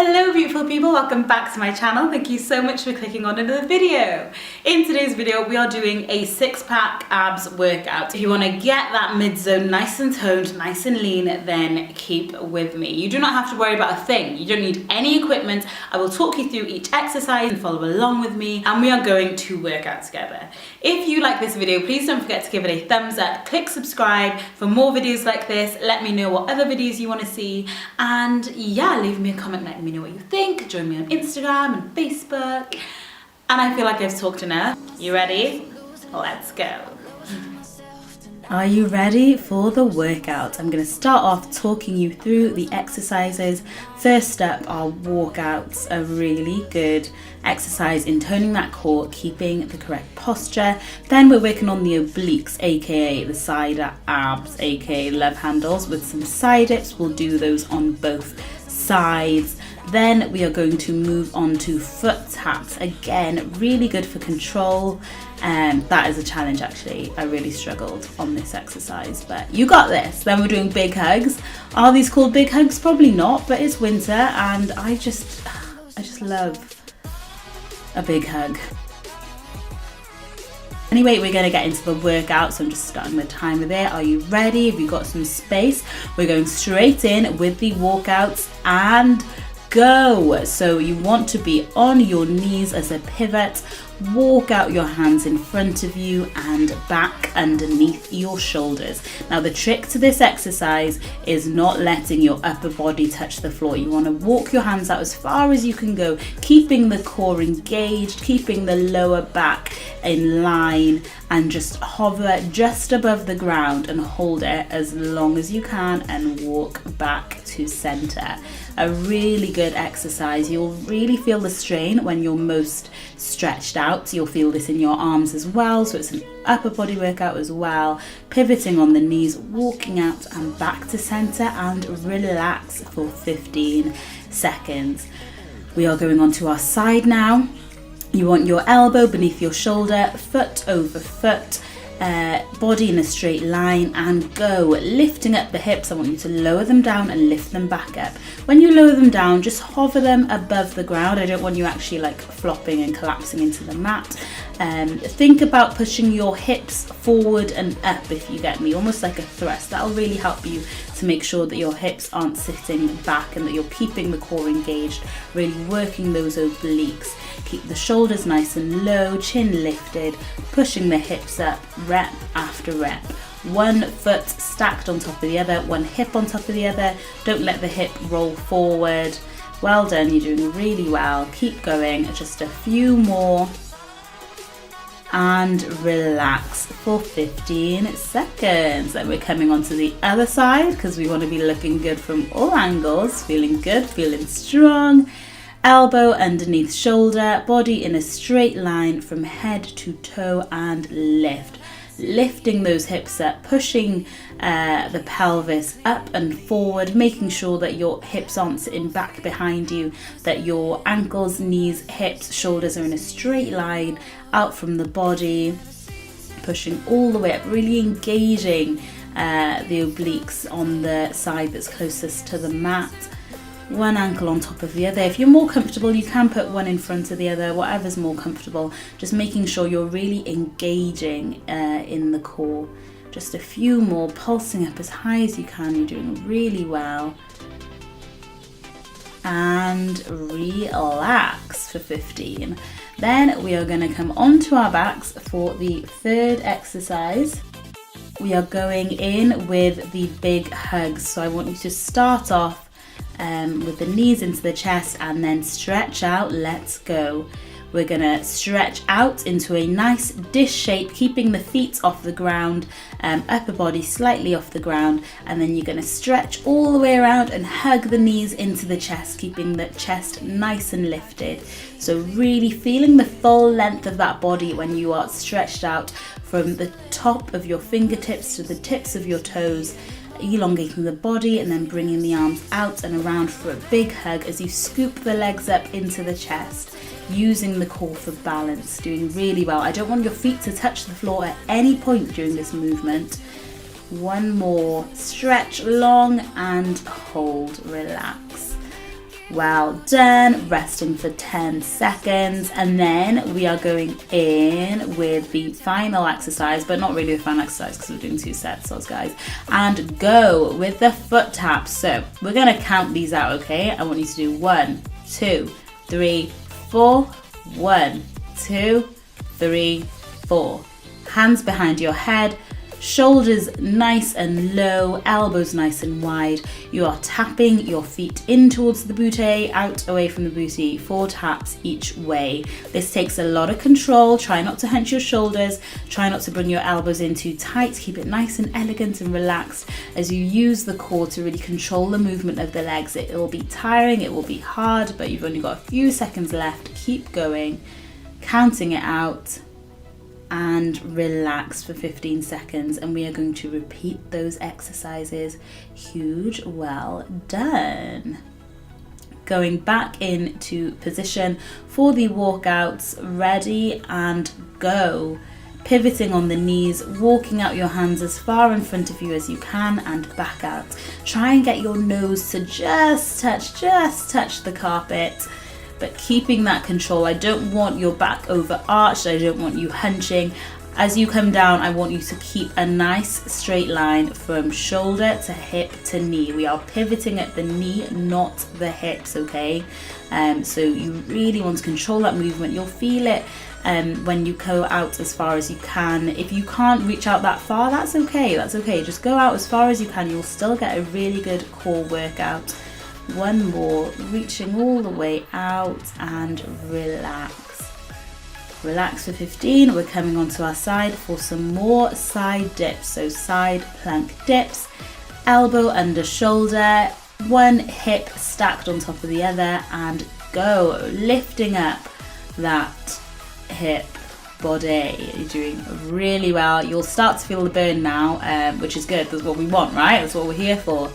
Hello beautiful people, welcome back to my channel. Thank you so much for clicking on another video. In today's video we are doing a 6-pack abs workout. If you want to get that mid-zone nice and toned, nice and lean, then keep with me. You do not have to worry about a thing. You don't need any equipment. I will talk you through each exercise and follow along with me, and we are going to work out together. If you like this video, please don't forget to give it a thumbs up, click subscribe for more videos like this. Let me know what other videos you want to see, and yeah, leave me a comment, let me know what you think. Join me on Instagram and Facebook. And I feel like I've talked enough. You ready? Let's go. Are you ready for the workout? I'm going to start off talking you through the exercises. First up are walkouts, a really good exercise in toning that core, keeping the correct posture. Then we're working on the obliques, aka the side abs, aka love handles, with some side dips. We'll do those on both sides. Then we are going to move on to foot taps. Again, really good for control. That is a challenge actually. I really struggled on this exercise, but you got this. Then we're doing big hugs. Are these called big hugs? Probably not, but it's winter and I just love a big hug. Anyway, we're going to get into the workout, so I'm just starting the timer there. Are you ready? Have you got some space? We're going straight in with the walkouts and go. So you want to be on your knees as a pivot. Walk out your hands in front of you and back underneath your shoulders. Now the trick to this exercise is not letting your upper body touch the floor. You want to walk your hands out as far as you can go, keeping the core engaged, keeping the lower back in line, and just hover just above the ground and hold it as long as you can and walk back to center. A really good exercise. You'll really feel the strain when you're most stretched out. You'll feel this in your arms as well, so it's an upper body workout as well. Pivoting on the knees, walking out and back to center, and relax for 15 seconds. We are going on to our side now. You want your elbow beneath your shoulder, foot over foot, body in a straight line, and go. Lifting up the hips, I want you to lower them down and lift them back up. When you lower them down, just hover them above the ground. I don't want you actually like flopping and collapsing into the mat. Think about pushing your hips forward and up, if you get me, almost like a thrust. That'll really help you to make sure that your hips aren't sitting back and that you're keeping the core engaged, really working those obliques. Keep the shoulders nice and low, chin lifted, pushing the hips up rep after rep. One foot stacked on top of the other, one hip on top of the other. Don't let the hip roll forward. Well done, you're doing really well. Keep going, just a few more. And relax for 15 seconds. Then we're coming on to the other side because we want to be looking good from all angles. Feeling good, feeling strong. Elbow underneath shoulder, body in a straight line from head to toe, and lift. Lifting those hips up, pushing the pelvis up and forward, making sure that your hips aren't sitting back behind you, that your ankles, knees, hips, shoulders are in a straight line out from the body, pushing all the way up, really engaging the obliques on the side that's closest to the mat. One ankle on top of the other. If you're more comfortable, you can put one in front of the other, whatever's more comfortable. Just making sure you're really engaging in the core. Just a few more, pulsing up as high as you can. You're doing really well. And relax for 15. Then we are going to come onto our backs for the third exercise. We are going in with the big hugs. So I want you to start off with the knees into the chest and then stretch out. Let's go. We're gonna stretch out into a nice dish shape, keeping the feet off the ground, upper body slightly off the ground, and then you're gonna stretch all the way around and hug the knees into the chest, keeping the chest nice and lifted. So really feeling the full length of that body when you are stretched out from the top of your fingertips to the tips of your toes, elongating the body and then bringing the arms out and around for a big hug as you scoop the legs up into the chest, using the core for balance. Doing really well. I don't want your feet to touch the floor at any point during this movement. One more. Stretch long and hold. Relax. Well done. Resting for 10 seconds, and then we are going in with the final exercise, but not really the final exercise because we're doing 2 sets, so guys. And go with the foot taps. So we're going to count these out, okay? I want you to do 1, 2, 3, 4. 1, 2, 3, 4. Hands behind your head. Shoulders nice and low, elbows nice and wide. You are tapping your feet in towards the booty, out away from the booty, 4 taps each way. This takes a lot of control. Try not to hunch your shoulders. Try not to bring your elbows in too tight. Keep it nice and elegant and relaxed as you use the core to really control the movement of the legs. It will be tiring, it will be hard, but you've only got a few seconds left. Keep going, counting it out, and relax for 15 seconds, and we are going to repeat those exercises. Huge, well done. Going back into position for the walkouts. Ready and go. Pivoting on the knees, walking out your hands as far in front of you as you can and back out. Try and get your nose to just touch the carpet, but keeping that control. I don't want your back over arched. I don't want you hunching. As you come down, I want you to keep a nice straight line from shoulder to hip to knee. We are pivoting at the knee, not the hips, okay? So you really want to control that movement. You'll feel it when you go out as far as you can. If you can't reach out that far, that's okay. That's okay. Just go out as far as you can. You'll still get a really good core workout. One more, reaching all the way out, and relax. Relax for 15. We're coming onto our side for some more side dips. So side plank dips, elbow under shoulder, one hip stacked on top of the other, and go. Lifting up that hip body. You're doing really well. You'll start to feel the burn now, which is good. That's what we want, right? That's what we're here for.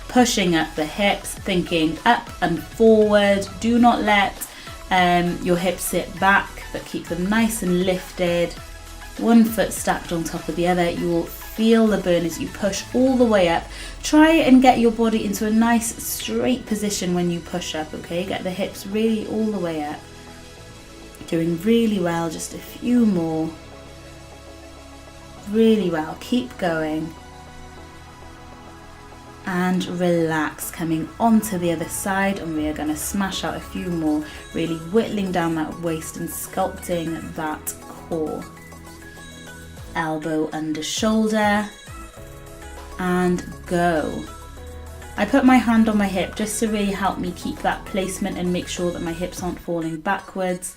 Pushing up the hips, thinking up and forward. Do not let your hips sit back, but keep them nice and lifted. One foot stacked on top of the other. You will feel the burn as you push all the way up. Try and get your body into a nice straight position when you push up, okay? Get the hips really all the way up. Doing really well, just a few more. Really well, keep going. And relax, coming onto the other side, and we are going to smash out a few more, really whittling down that waist and sculpting that core. Elbow under shoulder, and go. I put my hand on my hip just to really help me keep that placement and make sure that my hips aren't falling backwards,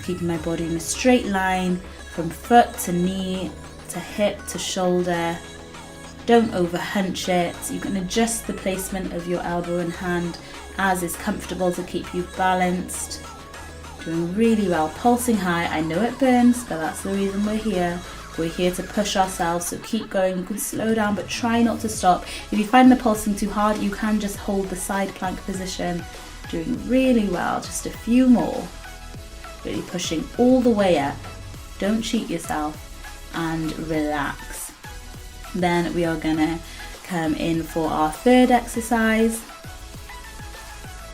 keeping my body in a straight line from foot to knee to hip to shoulder. Don't over hunch it. You can adjust the placement of your elbow and hand as is comfortable to keep you balanced. Doing really well, pulsing high. I know it burns, but that's the reason we're here. We're here to push ourselves, so keep going. You can slow down, but try not to stop. If you find the pulsing too hard, you can just hold the side plank position. Doing really well, just a few more. Really pushing all the way up. Don't cheat yourself, and relax. Then we are gonna come in for our third exercise.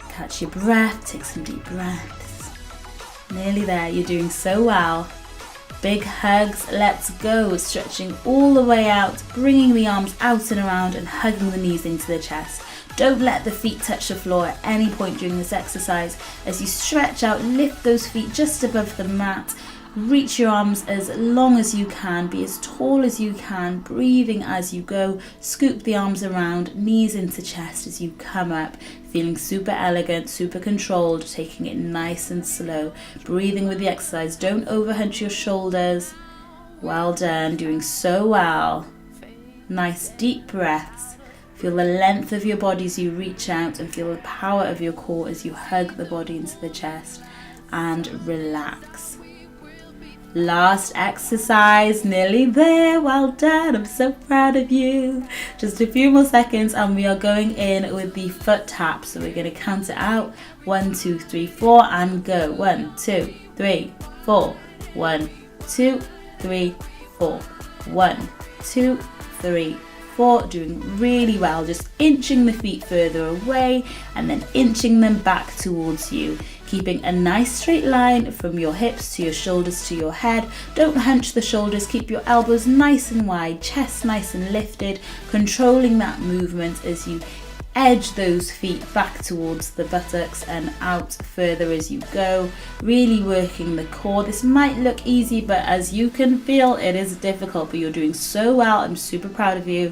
Catch your breath, take some deep breaths. Nearly there, you're doing so well. Big hugs, let's go. Stretching all the way out, bringing the arms out and around and hugging the knees into the chest. Don't let the feet touch the floor at any point during this exercise. As you stretch out, lift those feet just above the mat. Reach your arms as long as you can, be as tall as you can, breathing as you go. Scoop the arms around, knees into chest as you come up, feeling super elegant, super controlled, taking it nice and slow. Breathing with the exercise, don't overhunch your shoulders. Well done, doing so well. Nice deep breaths. Feel the length of your body as you reach out, and feel the power of your core as you hug the body into the chest, and relax. Last exercise, nearly there, well done, I'm so proud of you. Just a few more seconds and we are going in with the foot tap. So we're going to count it out, 1, 2, 3, 4 and go. 1, 2, 3, 4, 1, 2, 3, 4, 1, 2, 3, before, doing really well, just inching the feet further away and then inching them back towards you. Keeping a nice straight line from your hips to your shoulders to your head. Don't hunch the shoulders, keep your elbows nice and wide, chest nice and lifted, controlling that movement as you edge those feet back towards the buttocks and out further as you go, really working the core. This might look easy, but as you can feel, it is difficult, but you're doing so well. I'm super proud of you.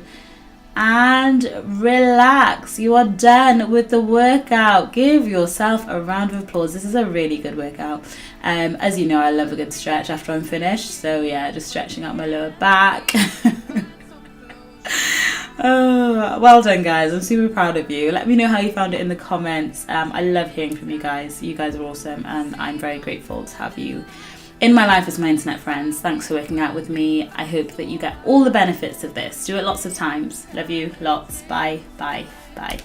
And relax. You are done with the workout. Give yourself a round of applause. This is a really good workout. As you know, I love a good stretch after I'm finished, so yeah, just stretching out my lower back. Oh, well done, guys. I'm super proud of you. Let me know how you found it in the comments. I love hearing from you guys. You guys are awesome, and I'm very grateful to have you in my life as my internet friends. Thanks for working out with me. I hope that you get all the benefits of this. Do it lots of times. Love you lots. Bye, bye, bye.